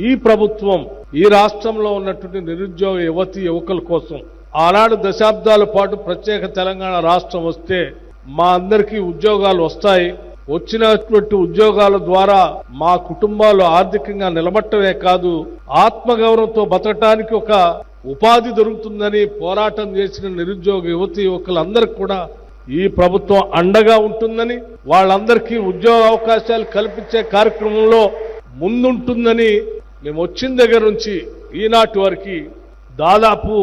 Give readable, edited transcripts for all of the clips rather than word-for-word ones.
ఈ ప్రభుత్వం ఈ రాష్ట్రంలో ఉన్నటువంటి నిరుద్యోగ యువతి యువకుల కోసం ఆనాడు దశాబ్దాల పాటు ప్రత్యేక తెలంగాణ రాష్ట్రం వస్తే మా అందరికీ ఉద్యోగాలు వస్తాయి, వచ్చినటువంటి ఉద్యోగాల ద్వారా మా కుటుంబాలు ఆర్థికంగా నిలబట్టమే కాదు ఆత్మగౌరవంతో బతకటానికి ఒక ఉపాధి దొరుకుతుందని పోరాటం చేసిన నిరుద్యోగ యువతి యువకులందరికీ కూడా ఈ ప్రభుత్వం అండగా ఉంటుందని, వాళ్ళందరికీ ఉద్యోగ అవకాశాలు కల్పించే కార్యక్రమంలో ముందుంటుందని మేము వచ్చిన దగ్గర నుంచి ఈనాటి వరకు దాదాపు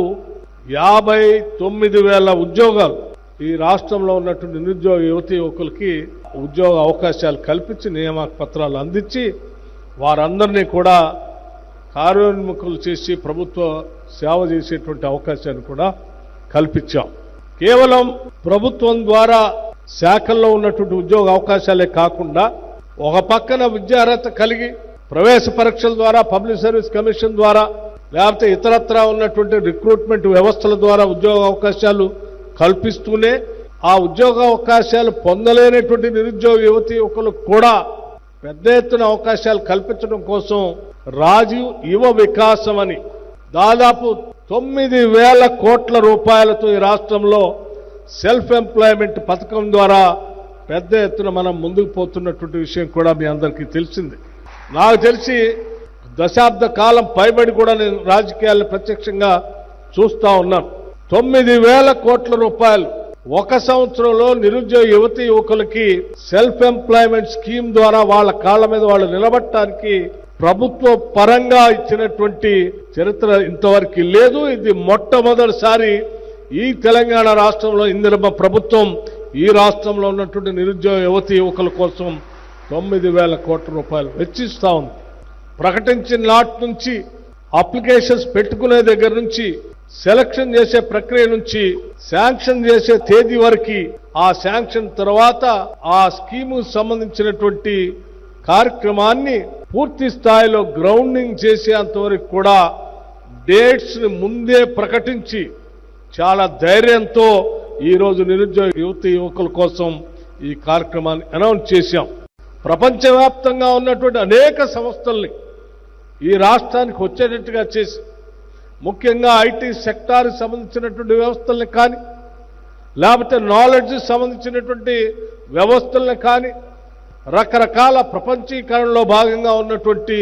59,000 ఉద్యోగాలు ఈ రాష్ట్రంలో ఉన్నటువంటి నిరుద్యోగ యువతి యువకులకి ఉద్యోగ అవకాశాలు కల్పించి నియామక పత్రాలు అందించి వారందరినీ కూడా కార్యోన్ముఖులు చేసి ప్రభుత్వ సేవ చేసేటువంటి అవకాశాన్ని కూడా కల్పించాం. కేవలం ప్రభుత్వం ద్వారా శాఖల్లో ఉన్నటువంటి ఉద్యోగ అవకాశాలే కాకుండా ఒక పక్కన విద్యార్హత కలిగి ప్రవేశ పరీక్షల ద్వారా పబ్లిక్ సర్వీస్ కమిషన్ ద్వారా లేకపోతే ఇతరత్రా ఉన్నటువంటి రిక్రూట్మెంట్ వ్యవస్థల ద్వారా ఉద్యోగ అవకాశాలు కల్పిస్తూనే ఆ ఉద్యోగ అవకాశాలు పొందలేనటువంటి నిరుద్యోగ యువతి యువకులకు కూడా పెద్ద ఎత్తున అవకాశాలు కల్పించడం కోసం రాజీవ్ యువ వికాసం అని దాదాపు 9,000 కోట్ల రూపాయలతో ఈ రాష్ట్రంలో సెల్ఫ్ ఎంప్లాయ్మెంట్ పథకం ద్వారా పెద్ద ఎత్తున మనం ముందుకు పోతున్నటువంటి విషయం కూడా మీ అందరికీ తెలిసింది. నాకు తెలిసి దశాబ్ద కాలం పైబడి కూడా నేను రాజకీయాలను ప్రత్యక్షంగా చూస్తా ఉన్నాను. 9,000 కోట్ల రూపాయలు ఒక సంవత్సరంలో నిరుద్యోగ యువతి యువకులకి సెల్ఫ్ ఎంప్లాయ్మెంట్ స్కీమ్ ద్వారా వాళ్ళ కాళ్ళ మీద వాళ్ళు నిలబడటానికి ప్రభుత్వ పరంగా ఇచ్చినటువంటి చరిత్ర ఇంతవరకు లేదు. ఇది మొట్టమొదటిసారి ఈ తెలంగాణ రాష్ట్రంలో ఇందిరమ్మ ప్రభుత్వం ఈ రాష్ట్రంలో ఉన్నటువంటి నిరుద్యోగ యువతి యువకుల కోసం 9,000 కోట్ల రూపాయలు వెచ్చిస్తా ఉంది. ప్రకటించిన నాటి నుంచి అప్లికేషన్స్ పెట్టుకునే దగ్గర నుంచి సెలక్షన్ చేసే ప్రక్రియ నుంచి శాంక్షన్ చేసే తేదీ వరకు ఆ శాంక్షన్ తర్వాత ఆ స్కీము సంబంధించినటువంటి కార్యక్రమాన్ని పూర్తి స్థాయిలో గ్రౌండింగ్ చేసేంతవరకు కూడా డేట్స్ ని ముందే ప్రకటించి చాలా ధైర్యంతో ఈరోజు నిరుద్యోగ యువతి యువకుల కోసం ఈ కార్యక్రమాన్ని అనౌన్స్ చేశాం. ప్రపంచవ్యాప్తంగా ఉన్నటువంటి అనేక సంస్థల్ని ఈ రాష్ట్రానికి వచ్చేటట్టుగా చేసి ముఖ్యంగా ఐటీ సెక్టార్కి సంబంధించినటువంటి వ్యవస్థల్ని కానీ లేకపోతే నాలెడ్జ్ సంబంధించినటువంటి వ్యవస్థల్ని కానీ రకరకాల ప్రపంచీకరణలో భాగంగా ఉన్నటువంటి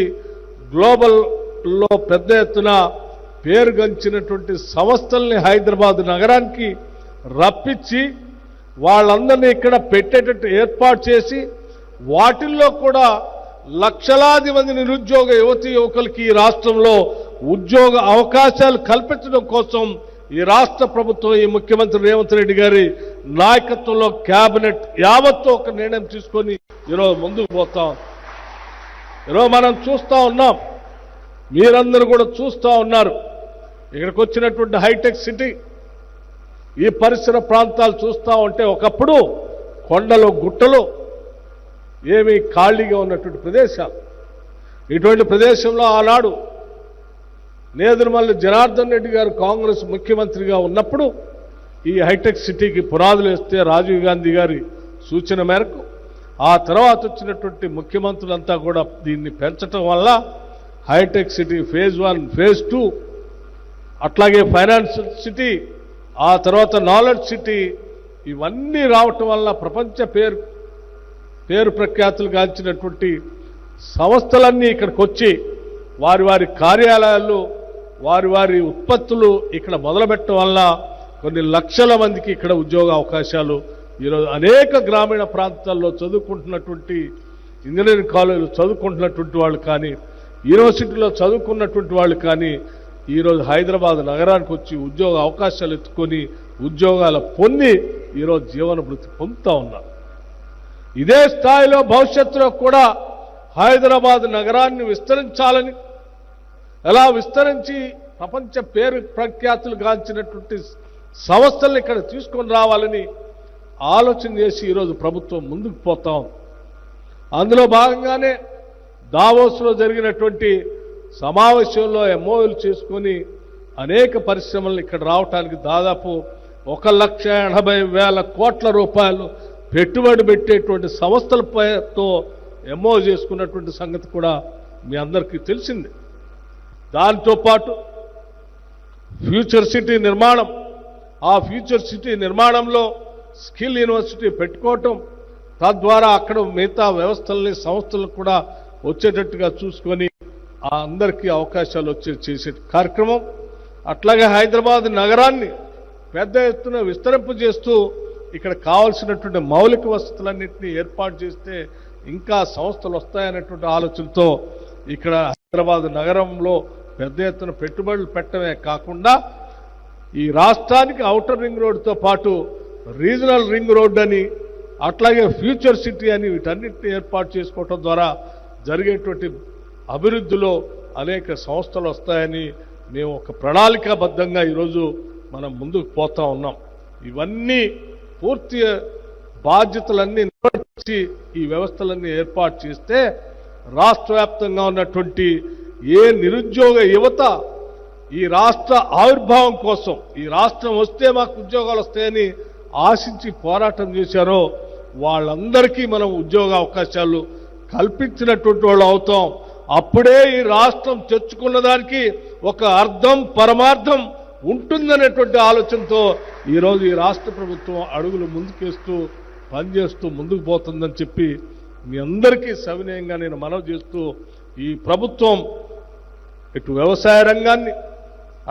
గ్లోబల్లో పెద్ద ఎత్తున పేరుగంచినటువంటి సంస్థల్ని హైదరాబాద్ నగరానికి రప్పించి వాళ్ళందరినీ ఇక్కడ పెట్టేటట్టు ఏర్పాటు చేసి వాటిల్లో కూడా లక్షలాది మంది నిరుద్యోగ యువతి యువకులకి ఈ రాష్ట్రంలో ఉద్యోగ అవకాశాలు కల్పించడం కోసం ఈ రాష్ట్ర ప్రభుత్వం ఈ ముఖ్యమంత్రి రేవంత్ రెడ్డి గారి నాయకత్వంలో కేబినెట్ యావత్తు ఒక నిర్ణయం తీసుకొని ఈరోజు ముందుకు పోతాం. ఈరోజు మనం చూస్తా ఉన్నాం, మీరందరూ కూడా చూస్తా ఉన్నారు. ఇక్కడికి వచ్చినటువంటి హైటెక్ సిటీ ఈ పరిసర ప్రాంతాలు చూస్తా ఉంటే ఒకప్పుడు కొండలు గుట్టలు ఏమీ ఖాళీగా ఉన్నటువంటి ప్రదేశాలు. ఇటువంటి ప్రదేశంలో ఆనాడు నేదురుమల్లి జనార్దన్ రెడ్డి గారు కాంగ్రెస్ ముఖ్యమంత్రిగా ఉన్నప్పుడు ఈ హైటెక్ సిటీకి పునాదులు వేస్తే రాజీవ్ గాంధీ గారి సూచన మేరకు ఆ తర్వాత వచ్చినటువంటి ముఖ్యమంత్రులంతా కూడా దీన్ని పెంచడం వల్ల హైటెక్ సిటీ ఫేజ్ 1 ఫేజ్ 2 అట్లాగే ఫైనాన్షియల్ సిటీ ఆ తర్వాత నాలెడ్జ్ సిటీ ఇవన్నీ రావటం వల్ల ప్రపంచ పేరు ప్రఖ్యాతులు గాంచినటువంటి సంస్థలన్నీ ఇక్కడికి వచ్చి వారి వారి కార్యాలయాల్లో వారి వారి ఉత్పత్తులు ఇక్కడ మొదలుపెట్టడం వల్ల కొన్ని లక్షల మందికి ఇక్కడ ఉద్యోగ అవకాశాలు ఈరోజు అనేక గ్రామీణ ప్రాంతాల్లో చదువుకుంటున్నటువంటి ఇంజనీరింగ్ కాలేజీలు చదువుకుంటున్నటువంటి వాళ్ళు కానీ యూనివర్సిటీలో చదువుకున్నటువంటి వాళ్ళు కానీ ఈరోజు హైదరాబాద్ నగరానికి వచ్చి ఉద్యోగ అవకాశాలు ఎత్తుకొని ఉద్యోగాలు పొంది ఈరోజు జీవనభృతి పొందుతూ ఉన్నారు. ఇదే స్థాయిలో భవిష్యత్తులో కూడా హైదరాబాద్ నగరాన్ని విస్తరించాలని, ఎలా విస్తరించి ప్రపంచ పేరు ప్రఖ్యాతులు గాంచినటువంటి సంస్థల్ని ఇక్కడ తీసుకొని రావాలని ఆలోచన చేసి ఈరోజు ప్రభుత్వం ముందుకు పోతాం. అందులో భాగంగానే దావోస్లో జరిగినటువంటి సమావేశంలో ఎంఓయూలు చేసుకొని అనేక పరిశ్రమలను ఇక్కడ రావడానికి దాదాపు 1,80,000 కోట్ల రూపాయలు పెట్టుబడి పెట్టేటువంటి సంస్థలతో ఎంఓ చేసుకున్నటువంటి సంగతి కూడా మీ అందరికీ తెలిసింది. దాంతోపాటు ఫ్యూచర్ సిటీ నిర్మాణం, ఆ ఫ్యూచర్ సిటీ నిర్మాణంలో స్కిల్ యూనివర్సిటీ పెట్టుకోవటం, తద్వారా అక్కడ మిగతా వ్యవస్థల్ని సంస్థలకు కూడా వచ్చేటట్టుగా చూసుకొని ఆ అందరికీ అవకాశాలు చేసే కార్యక్రమం. అట్లాగే హైదరాబాద్ నగరాన్ని పెద్ద ఎత్తున విస్తరింపజేస్తూ ఇక్కడ కావాల్సినటువంటి మౌలిక వసతులన్నింటినీ ఏర్పాటు చేస్తే ఇంకా సంస్థలు వస్తాయనేటువంటి ఆలోచనతో ఇక్కడ హైదరాబాద్ నగరంలో పెద్ద ఎత్తున పెట్టుబడులు పెట్టడమే కాకుండా ఈ రాష్ట్రానికి ఔటర్ రింగ్ రోడ్డుతో పాటు రీజనల్ రింగ్ రోడ్ అని, అట్లాగే ఫ్యూచర్ సిటీ అని వీటన్నిటిని ఏర్పాటు చేసుకోవటం ద్వారా జరిగేటువంటి అభివృద్ధిలో అనేక సంస్థలు వస్తాయని మేము ఒక ప్రణాళికాబద్ధంగా ఈరోజు మనం ముందుకు పోతా ఉన్నాం. ఇవన్నీ పూర్తి బాధ్యతలన్నీ నిర్వర్తించి ఈ వ్యవస్థలన్నీ ఏర్పాటు చేస్తే రాష్ట్ర వ్యాప్తంగా ఉన్నటువంటి ఏ నిరుద్యోగ యువత ఈ రాష్ట్ర ఆవిర్భావం కోసం, ఈ రాష్ట్రం వస్తే మాకు ఉద్యోగాలు వస్తాయని ఆశించి పోరాటం చేశారో వాళ్ళందరికీ మనం ఉద్యోగ అవకాశాలు కల్పించినటువంటి వాళ్ళు అవుతాం. అప్పుడే ఈ రాష్ట్రం తెచ్చుకున్న దానికి ఒక అర్థం పరమార్థం ఉంటుందనేటువంటి ఆలోచనతో ఈరోజు ఈ రాష్ట్ర ప్రభుత్వం అడుగులు ముందుకేస్తూ పనిచేస్తూ ముందుకు పోతుందని చెప్పి మీ అందరికీ సవినయంగా నేను మనవి చేస్తూ, ఈ ప్రభుత్వం ఇటు వ్యవసాయ రంగాన్ని,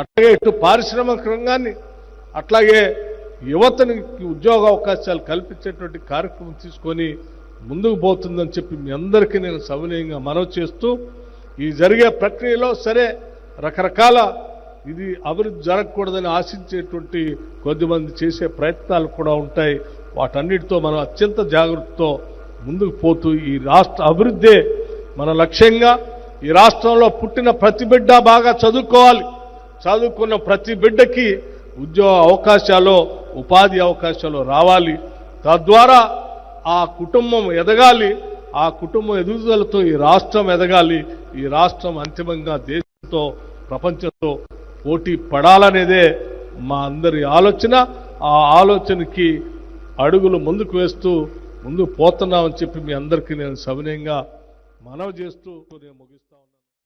అట్లాగే ఇటు పారిశ్రామిక రంగాన్ని, అట్లాగే యువతనికి ఉద్యోగ అవకాశాలు కల్పించేటువంటి కార్యక్రమం తీసుకొని ముందుకు పోతుందని చెప్పి మీ అందరికీ నేను సవినయంగా మనవి చేస్తూ, ఈ జరిగే ప్రక్రియలో సరే రకరకాల ఇది అభివృద్ధి జరగకూడదని ఆశించేటువంటి కొద్దిమంది చేసే ప్రయత్నాలు కూడా ఉంటాయి. వాటన్నిటితో మనం అత్యంత జాగ్రత్తతో ముందుకు పోతూ ఈ రాష్ట్ర అభివృద్ధే మన లక్ష్యంగా, ఈ రాష్ట్రంలో పుట్టిన ప్రతి బిడ్డ బాగా చదువుకోవాలి, చదువుకున్న ప్రతి బిడ్డకి ఉద్యోగ అవకాశాలు, ఉపాధి అవకాశాలు రావాలి, తద్వారా ఆ కుటుంబం ఎదగాలి, ఆ కుటుంబం ఎదుగుదలతో ఈ రాష్ట్రం ఎదగాలి, ఈ రాష్ట్రం అంతిమంగా దేశంతో ప్రపంచంతో పోటీ పడాలనేదే మా అందరి ఆలోచన. ఆ ఆలోచనకి అడుగులు ముందుకు వేస్తూ ముందుకు పోతున్నామని చెప్పి మీ అందరికీ నేను సవినయంగా మనవి చేస్తూ నేను ముగిస్తా ఉన్నాను.